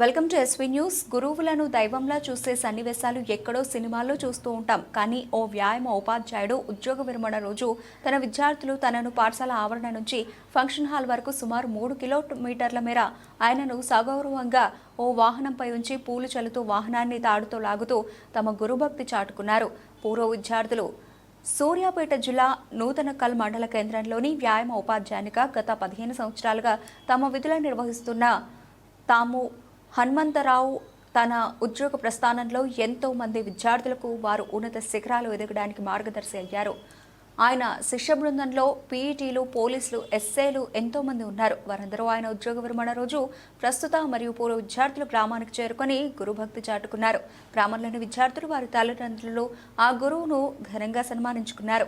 Welcome to SV news. గురువులను దైవంలా చూసే సన్నివేశాలు ఎక్కడో సినిమాల్లో చూస్తూ ఉంటాం. కానీ ఓ వ్యాయామ ఉపాధ్యాయుడు ఉద్యోగ విరమణ రోజు తన విద్యార్థులు తనను పాఠశాల ఆవరణ నుంచి ఫంక్షన్ హాల్ వరకు సుమారు 3 కిలోమీటర్ల మేర ఆయనను సగౌరవంగా ఓ వాహనంపై ఉంచి పూలు చల్లుతూ వాహనాన్ని తాడుతో లాగుతూ తమ గురుభక్తి చాటుకున్నారు. పూర్వ విద్యార్థులు సూర్యాపేట జిల్లా నూతనకల్ మండల కేంద్రంలోని వ్యాయామ ఉపాధ్యాయునిగా గత 15 సంవత్సరాలుగా తమ విధులను నిర్వహిస్తున్న తాము హనుమంతరావు తన ఉద్యోగ ప్రస్థానంలో ఎంతో మంది విద్యార్థులకు వారు ఉన్నత శిఖరాలు ఎదగడానికి మార్గదర్శి అయ్యారు. ఆయన శిష్య బృందంలో పీఈటీలు, పోలీసులు, ఎస్ఏలు ఎంతో మంది ఉన్నారు. వారందరూ ఆయన ఉద్యోగ విరమణ రోజు ప్రస్తుత మరియు పూర్వ విద్యార్థులు గ్రామానికి చేరుకొని గురుభక్తి చాటుకున్నారు. గ్రామంలోని విద్యార్థులు వారి తల్లిదండ్రులు ఆ గురువును ఘనంగా సన్మానించుకున్నారు.